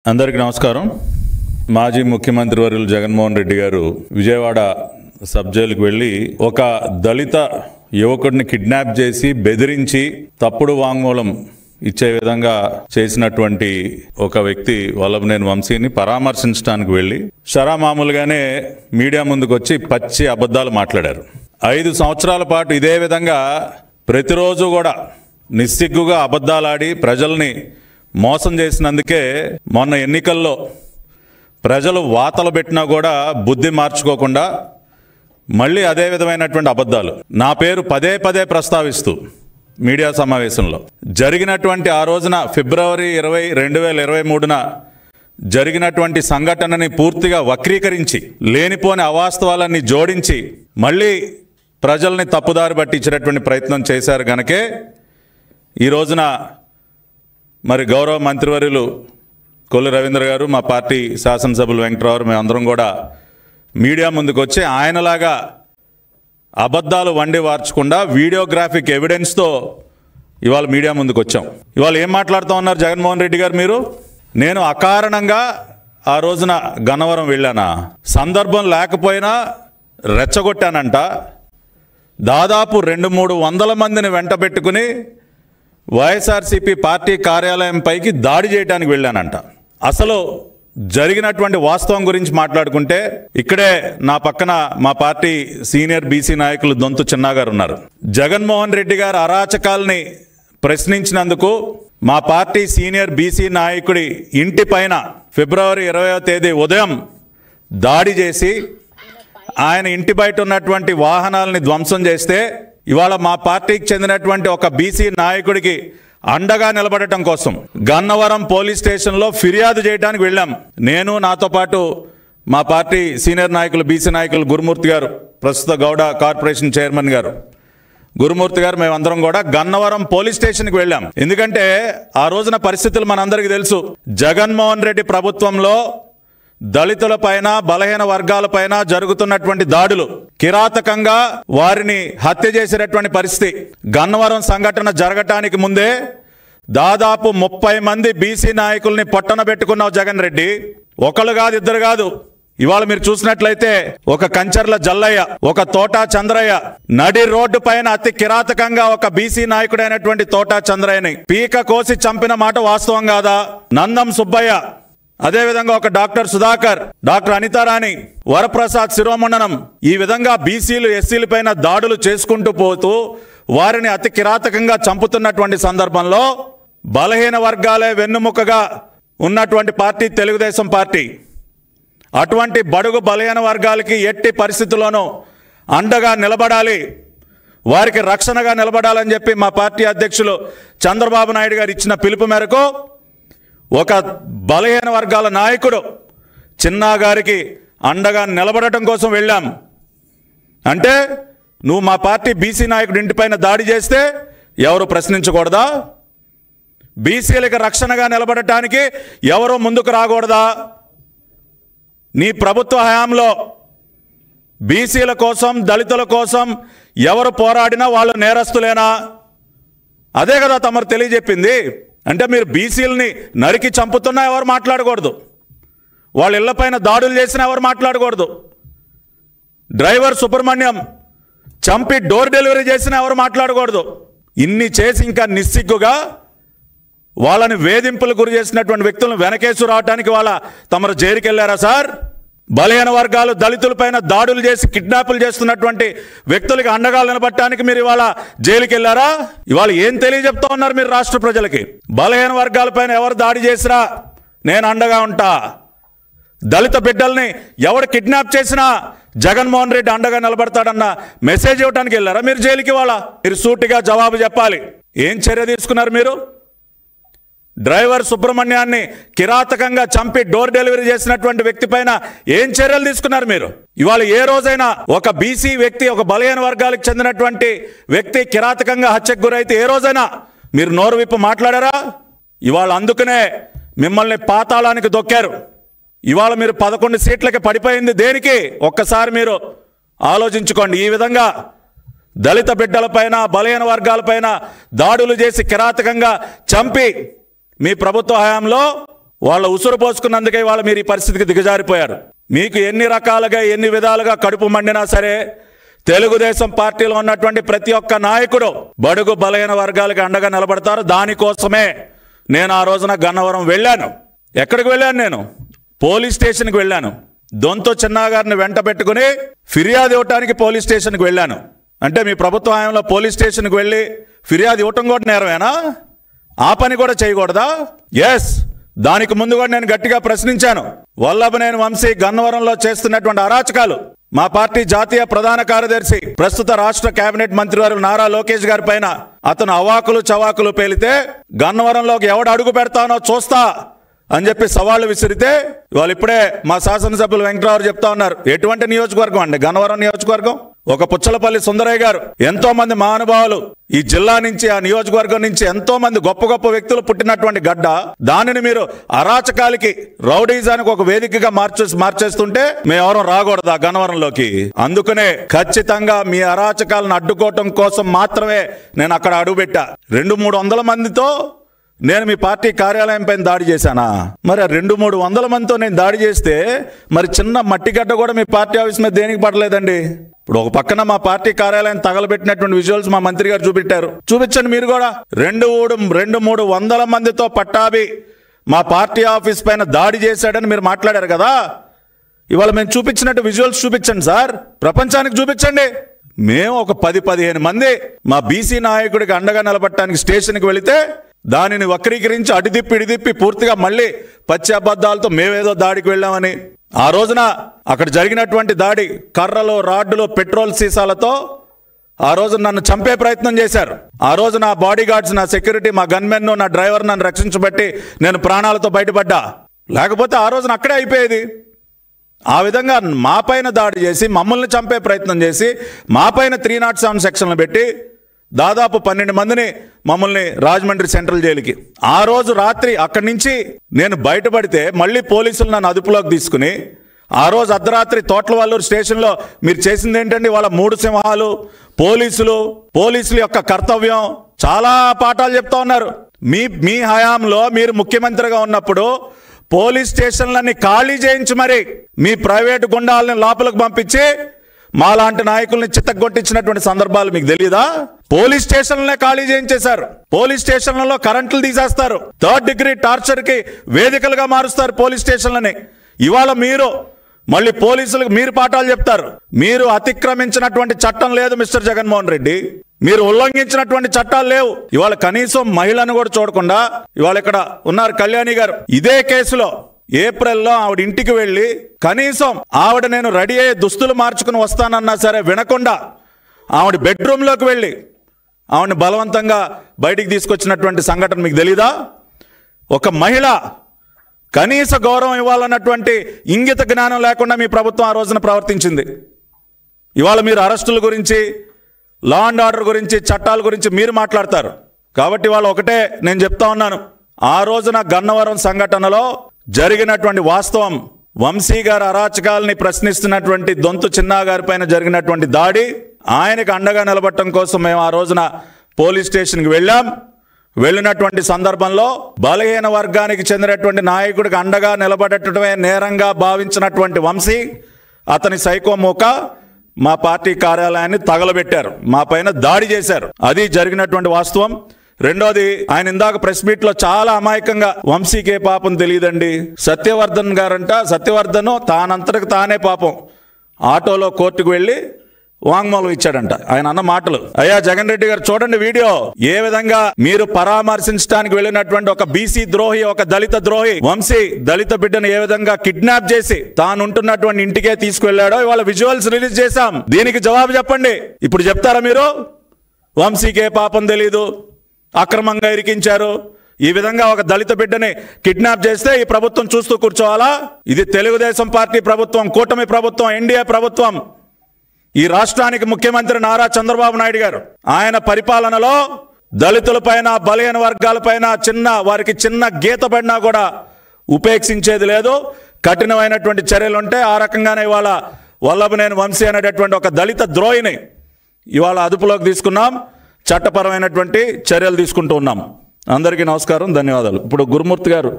అందరికీ నమస్కారం. మాజీ ముఖ్యమంత్రి వర్యులు జగన్మోహన్ రెడ్డి గారు విజయవాడ సబ్ జైలుకు వెళ్ళి ఒక దళిత యువకుడిని కిడ్నాప్ చేసి బెదిరించి తప్పుడు వాంగ్మూలం ఇచ్చే విధంగా చేసినటువంటి ఒక వ్యక్తి వల్లభనేని వంశీని పరామర్శించడానికి వెళ్ళి మామూలుగానే మీడియా ముందుకు వచ్చి పచ్చి అబద్ధాలు మాట్లాడారు. 5 సంవత్సరాల పాటు ఇదే విధంగా ప్రతిరోజు కూడా నిస్సిగ్గుగా అబద్ధాలాడి ప్రజల్ని మోసం చేసినందుకే మొన్న ఎన్నికల్లో ప్రజలు వాతలు పెట్టినా కూడా బుద్ధి మార్చుకోకుండా మళ్ళీ అదే విధమైనటువంటి అబద్ధాలు నా పేరు పదే పదే ప్రస్తావిస్తూ మీడియా సమావేశంలో జరిగినటువంటి ఆ రోజున ఫిబ్రవరి 20, 2023న జరిగినటువంటి సంఘటనని పూర్తిగా వక్రీకరించి లేనిపోని అవాస్తవాలన్నీ జోడించి మళ్ళీ ప్రజల్ని తప్పుదారి పట్టించేటటువంటి ప్రయత్నం చేశారు గనకే ఈ రోజున మరి గౌరవ మంత్రివర్యులు కొల్లు రవీంద్ర గారు, మా పార్టీ శాసనసభ్యులు వెంకటరావు, మేమందరం కూడా మీడియా ముందుకు వచ్చి ఆయనలాగా అబద్ధాలు వండి వార్చకుండా వీడియోగ్రాఫిక్ ఎవిడెన్స్తో ఇవాళ మీడియా ముందుకు వచ్చాం. ఇవాళ ఏం మాట్లాడుతూ ఉన్నారు జగన్మోహన్ రెడ్డి గారు? మీరు నేను అకారణంగా ఆ రోజున గన్నవరం వెళ్ళానా? సందర్భం లేకపోయినా రెచ్చగొట్టానంట. దాదాపు 200-300 మందిని వెంట పెట్టుకుని వైఎస్ఆర్సీపీ పార్టీ కార్యాలయం పైకి దాడి చేయడానికి వెళ్ళానంట. అసలు జరిగినటువంటి వాస్తవం గురించి మాట్లాడుకుంటే ఇక్కడే నా పక్కన మా పార్టీ సీనియర్ బీసీ నాయకులు దొంతు చిన్నా గారు ఉన్నారు. జగన్మోహన్ రెడ్డి గారు అరాచకాల్ని ప్రశ్నించినందుకు మా పార్టీ సీనియర్ బీసీ నాయకుడి ఇంటి పైన ఫిబ్రవరి 20వ తేదీ ఉదయం దాడి చేసి ఆయన ఇంటి బయట ఉన్నటువంటి వాహనాలని ధ్వంసం చేస్తే ఇవాళ మా పార్టీకి చెందినటువంటి ఒక బీసీ నాయకుడికి అండగా నిలబడటం కోసం గన్నవరం పోలీస్ స్టేషన్లో ఫిర్యాదు చేయడానికి వెళ్ళాం. నేను, నాతో పాటు మా పార్టీ సీనియర్ నాయకులు బీసీ నాయకులు గురుమూర్తి గారు, ప్రస్తుత గౌడ కార్పొరేషన్ చైర్మన్ గారు గురుమూర్తి గారు, మేమందరం కూడా గన్నవరం పోలీస్ స్టేషన్కి వెళ్ళాం. ఎందుకంటే ఆ రోజున పరిస్థితులు మనందరికీ తెలుసు. జగన్మోహన్ రెడ్డి ప్రభుత్వంలో దళితుల పైన, బలహీన వర్గాల పైన జరుగుతున్నటువంటి దాడులు, కిరాతకంగా వారిని హత్య చేసేటటువంటి పరిస్థితి. గన్నవరం సంఘటన జరగటానికి ముందే దాదాపు 30 మంది బీసీ నాయకుల్ని పొట్టన పెట్టుకున్నావు జగన్ రెడ్డి. ఒకళ్ళు కాదు, ఇద్దరు కాదు. ఇవాళ మీరు చూసినట్లయితే ఒక కంచర్ల జల్లయ్య, ఒక తోటా చంద్రయ్య, నడి రోడ్డు పైన అతి కిరాతకంగా ఒక బీసీ నాయకుడైనటువంటి తోటా చంద్రయ్యని పీక కోసి చంపిన మాట వాస్తవం కాదా? నందం సుబ్బయ్య, అదేవిధంగా ఒక డాక్టర్ సుధాకర్, డాక్టర్ అనితారాణి, వరప్రసాద్ శిరోమండనం, ఈ విధంగా బీసీలు ఎస్సీల పైన దాడులు చేసుకుంటూ పోతూ వారిని అతి కిరాతకంగా చంపుతున్నటువంటి సందర్భంలో బలహీన వర్గాలే వెన్నుముకగా ఉన్నటువంటి పార్టీ తెలుగుదేశం పార్టీ. అటువంటి బడుగు బలహీన వర్గాలకి ఎట్టి పరిస్థితుల్లోనూ అండగా నిలబడాలి, వారికి రక్షణగా నిలబడాలని చెప్పి మా పార్టీ అధ్యక్షులు చంద్రబాబు నాయుడు గారు ఇచ్చిన పిలుపు మేరకు ఒక బలహీన వర్గాల నాయకుడు చిన్నా గారికి అండగా నిలబడటం కోసం వెళ్ళాం. అంటే నువ్వు మా పార్టీ బీసీ నాయకుడి ఇంటిపైన దాడి చేస్తే ఎవరు ప్రశ్నించకూడదా? బీసీలకు రక్షణగా నిలబడటానికి ఎవరు ముందుకు రాకూడదా? నీ ప్రభుత్వ హయాంలో బీసీల కోసం, దళితుల కోసం ఎవరు పోరాడినా వాళ్ళు నేరస్తులేనా? అదే కదా తమరు తెలియజెప్పింది. అంటే మీరు బీసీలని నరికి చంపుతున్నా ఎవరు మాట్లాడకూడదు, వాళ్ళ ఇళ్లపైన దాడులు చేసినా ఎవరు మాట్లాడకూడదు, డ్రైవర్ సుబ్రహ్మణ్యం చంపి డోర్ డెలివరీ చేసినా ఎవరు మాట్లాడకూడదు. ఇన్ని చేసి ఇంకా నిస్సిగ్గుగా వాళ్ళని వేధింపులు గురి చేసినటువంటి వ్యక్తులను వెనకేసు రావడానికి వాళ్ళ తమరు జైలుకి వెళ్ళారా సార్? బలహీన వర్గాలు, దళితులపైన దాడులు చేసి కిడ్నాపులు చేస్తున్నటువంటి వ్యక్తులకి అండగా నిలబట్టడానికి మీరు ఇవాళ జైలుకి వెళ్ళారా? ఇవాళ ఏం తెలియజెప్తా ఉన్నారు మీరు రాష్ట్ర ప్రజలకి? బలహీన వర్గాలపైన ఎవరు దాడి చేసినా నేను అండగా ఉంటా, దళిత బిడ్డల్ని ఎవరు కిడ్నాప్ చేసినా జగన్మోహన్ రెడ్డి అండగా నిలబడతాడన్న మెసేజ్ ఇవ్వడానికి వెళ్ళారా మీరు జైలుకి? ఇవాళ మీరు సూటిగా జవాబు చెప్పాలి. ఏం చర్య తీసుకున్నారు మీరు? డ్రైవర్ సుబ్రహ్మణ్యాన్ని కిరాతకంగా చంపి డోర్ డెలివరీ చేసినటువంటి వ్యక్తి పైన ఏం చర్యలు తీసుకున్నారు మీరు? ఇవాళ ఏ రోజైనా ఒక బీసీ వ్యక్తి, ఒక బలహీన వర్గాలకు చెందినటువంటి వ్యక్తి కిరాతకంగా హత్యకు గురైతే ఏ రోజైనా మీరు నోరు విప్పి మాట్లాడారా? ఇవాళ అందుకనే మిమ్మల్ని పాతాళానికి దొక్కారు. ఇవాళ మీరు 11 సీట్లకి పడిపోయింది దేనికి? ఒక్కసారి మీరు ఆలోచించుకోండి. ఈ విధంగా దళిత బిడ్డలపైన, బలహీన వర్గాలపైన దాడులు చేసి కిరాతకంగా చంపి మీ ప్రభుత్వ హయాంలో వాళ్ళ ఉసురు పోసుకున్నందుకే వాళ్ళ మీరు ఈ పరిస్థితికి దిగజారిపోయారు. మీకు ఎన్ని రకాలుగా ఎన్ని విధాలుగా కడుపు మండినా సరే తెలుగుదేశం పార్టీలో ఉన్నటువంటి ప్రతి ఒక్క నాయకుడు బడుగు బలహీన వర్గాలకు అండగా నిలబడతారు. దానికోసమే నేను ఆ రోజున గన్నవరం వెళ్ళాను. ఎక్కడికి వెళ్ళాను? నేను పోలీస్ స్టేషన్కి వెళ్ళాను. దొంతు చిన్నా గారిని వెంట పెట్టుకుని ఫిర్యాదు ఇవ్వటానికి పోలీస్ స్టేషన్కి వెళ్ళాను. అంటే మీ ప్రభుత్వ హయాంలో పోలీస్ స్టేషన్కి వెళ్ళి ఫిర్యాదు ఇవ్వటం కూడా నేరమేనా? ఆ పని కూడా చేయకూడదా? ఎస్, దానికి ముందు కూడా నేను గట్టిగా ప్రశ్నించాను. వల్లభనేని వంశీ గన్నవరంలో చేస్తున్నటువంటి అరాచకాలు మా పార్టీ జాతీయ ప్రధాన కార్యదర్శి ప్రస్తుత రాష్ట్ర కేబినెట్ మంత్రివర్యులు నారా లోకేష్ గారి పైన అతను అవాకులు చవాకులు పేలితే గన్నవరంలోకి ఎవడు అడుగు పెడతానో చూస్తా అని చెప్పి సవాళ్లు విసిరితే వాళ్ళు ఇప్పుడే మా శాసనసభ్యులు వెంకటరావు చెప్తా ఉన్నారు. ఎటువంటి నియోజకవర్గం అండి గన్నవరం నియోజకవర్గం? ఒక పుచ్చలపల్లి సుందరయ్య గారు, ఎంతో మంది మహానుభావులు ఈ జిల్లా నుంచి ఆ నియోజకవర్గం నుంచి ఎంతో మంది గొప్ప గొప్ప వ్యక్తులు పుట్టినటువంటి గడ్డ, దానిని మీరు అరాచకాలకి రౌడీజానికి ఒక వేదికగా మార్చేస్తుంటే మేమెవరం రాకూడదా గన్నవరంలోకి? అందుకనే ఖచ్చితంగా మీ అరాచకాలను అడ్డుకోవటం కోసం మాత్రమే నేను అక్కడ అడుగుపెట్టా. 200-300 మందితో నేను మీ పార్టీ కార్యాలయం పైన దాడి చేశానా? మరి 200-300 మందితో నేను దాడి చేస్తే మరి చిన్న మట్టిగడ్డ కూడా మీ పార్టీ ఆఫీస్ మీద దేనికి పడలేదండి? ఇప్పుడు ఒక పక్కన మా పార్టీ కార్యాలయం తగలబెట్టినటువంటి విజువల్స్ మా మంత్రి గారు చూపెట్టారు. చూపించండి మీరు కూడా. 200-300 మందితో పట్టాభి మా పార్టీ ఆఫీస్ పైన దాడి చేశాడని మీరు మాట్లాడారు కదా. ఇవాళ మేము చూపించినట్టు విజువల్స్ చూపించండి సార్, ప్రపంచానికి చూపించండి. మేము ఒక 10-15 మంది మా బీసీ నాయకుడికి అండగా నిలబడటానికి స్టేషన్కి వెళితే దానిని వక్రీకరించి ఇడిదిప్పి పూర్తిగా మళ్ళీ పచ్చి అబద్ధాలతో మేమేదో దాడికి వెళ్ళామని, ఆ రోజున అక్కడ జరిగినటువంటి దాడి కర్రలు, రాడ్డులు, పెట్రోల్ సీసాలతో ఆ రోజు నన్ను చంపే ప్రయత్నం చేశారు. ఆ రోజు నా బాడీ గార్డ్స్, నా సెక్యూరిటీ, మా గన్మెన్, నా డ్రైవర్ నన్ను రక్షించబట్టి నేను ప్రాణాలతో బయటపడ్డా. లేకపోతే ఆ రోజున అక్కడే అయిపోయేది. ఆ విధంగా మా పైన దాడి చేసి మమ్మల్ని చంపే ప్రయత్నం చేసి మా పైన 307 సెక్షన్లు పెట్టి దాదాపు 12 మందిని మమ్మల్ని రాజమండ్రి సెంట్రల్ జైలుకి, ఆ రోజు రాత్రి అక్కడి నుంచి నేను బయటపడితే మళ్ళీ పోలీసులు నన్ను అదుపులోకి తీసుకుని ఆ రోజు అర్ధరాత్రి తోట్లవల్లూరు స్టేషన్లో మీరు చేసింది ఏంటండి? వాళ్ళ 3 సింహాలు పోలీసుల యొక్క కర్తవ్యం చాలా పాఠాలు చెప్తా ఉన్నారు. మీ హయాంలో మీరు ముఖ్యమంత్రిగా ఉన్నప్పుడు పోలీస్ స్టేషన్లన్నీ ఖాళీ చేయించి మరి మీ ప్రైవేటు గుండాలని లోపలికి పంపించి మాలాంటి నాయకుల్ని చిత్తగొట్టించినటువంటి సందర్భాలు మీకు తెలియదా? పోలీస్ స్టేషన్లనే ఖాళీ చేయించేశారు. పోలీస్ స్టేషన్లలో కరెంట్లు తీసేస్తారు. 3rd డిగ్రీ టార్చర్ కి వేదికలుగా మారుస్తారు పోలీస్ స్టేషన్లని. ఇవాళ మీరు మళ్ళీ పోలీసులకు మీరు పాఠాలు చెప్తారు. మీరు అతిక్రమించినటువంటి చట్టం లేదు మిస్టర్ జగన్మోహన్ రెడ్డి, మీరు ఉల్లంఘించినటువంటి చట్టాలు లేవు. ఇవాళ కనీసం మహిళను కూడా చూడకుండా ఇవాళ ఇక్కడ ఉన్నారు కళ్యాణి గారు. ఇదే కేసులో ఏప్రిల్లో ఆవిడ ఇంటికి వెళ్ళి కనీసం ఆవిడ నేను రెడీ అయ్యే దుస్తులు మార్చుకుని వస్తానన్నా సరే వినకుండా ఆవిడ బెడ్రూమ్లోకి వెళ్ళి ఆవిడని బలవంతంగా బయటికి తీసుకొచ్చినటువంటి సంఘటన మీకు తెలీదా? ఒక మహిళ కనీస గౌరవం ఇవ్వాలన్నటువంటి ఇంగిత జ్ఞానం లేకుండా మీ ప్రభుత్వం ఆ రోజున ప్రవర్తించింది. ఇవాళ మీరు అరెస్టుల గురించి, లా అండ్ ఆర్డర్ గురించి, చట్టాల గురించి మీరు మాట్లాడతారు. కాబట్టి ఇవాళ ఒకటే నేను చెప్తా ఉన్నాను, ఆ రోజున గన్నవరం సంఘటనలో జరిగినటువంటి వాస్తవం, వంశీ గారి అరాచకాలని ప్రశ్నిస్తున్నటువంటి దొంతు చిన్నా గారి పైన జరిగినటువంటి దాడి, ఆయనకు అండగా నిలబడటం కోసం మేము ఆ రోజున పోలీస్ స్టేషన్కి వెళ్ళినటువంటి సందర్భంలో బలహీన వర్గానికి చెందినటువంటి నాయకుడికి అండగా నిలబడటమే నేరంగా భావించినటువంటి వంశీ, అతని సైకో మూక మా పార్టీ కార్యాలయాన్ని తగలబెట్టారు, మా పైన దాడి చేశారు. అది జరిగినటువంటి వాస్తవం. రెండోది, ఆయన ఇందాక ప్రెస్ మీట్ లో చాలా అమాయకంగా వంశీకే పాపం తెలియదండి, సత్యవర్ధన్ గారంట, సత్యవర్ధన్ తానంతటికి తానే పాపం ఆటోలో కోర్టుకు వెళ్ళి వాంగ్మూలం ఇచ్చాడంట. ఆయన అన్న మాటలు. అయ్యా జగన్ రెడ్డి గారు చూడండి వీడియో, ఏ విధంగా మీరు పరామర్శించడానికి వెళ్ళినటువంటి ఒక బీసీ ద్రోహి, ఒక దళిత ద్రోహి వంశీ దళిత బిడ్డను ఏ విధంగా కిడ్నాప్ చేసి తాను ఉంటున్నటువంటి ఇంటికే తీసుకువెళ్ళాడో ఇవాళ విజువల్స్ రిలీజ్ చేశాం. దీనికి జవాబు చెప్పండి. ఇప్పుడు చెప్తారా మీరు? వంశీకే పాపం తెలీదు, అక్రమంగా ఇరికించారు, ఈ విధంగా ఒక దళిత బిడ్డని కిడ్నాప్ చేస్తే ఈ ప్రభుత్వం చూస్తూ కూర్చోవాలా? ఇది తెలుగుదేశం పార్టీ ప్రభుత్వం, కూటమి ప్రభుత్వం, ఎన్డీఏ ప్రభుత్వం. ఈ రాష్ట్రానికి ముఖ్యమంత్రి నారా చంద్రబాబు నాయుడు గారు, ఆయన పరిపాలనలో దళితులపైన, బలహీన వర్గాలపైన వారికి చిన్న గీత పడినా కూడా ఉపేక్షించేది లేదు. కఠినమైనటువంటి చర్యలు ఉంటే ఆ రకంగానే ఇవాళ వల్లభనేని వంశీ అనేటటువంటి ఒక దళిత ద్రోహిని ఇవాళ అదుపులోకి తీసుకున్నాం, చట్టపరమైనటువంటి చర్యలు తీసుకుంటూ ఉన్నాం. అందరికీ నమస్కారం, ధన్యవాదాలు. ఇప్పుడు గురుమూర్తి గారు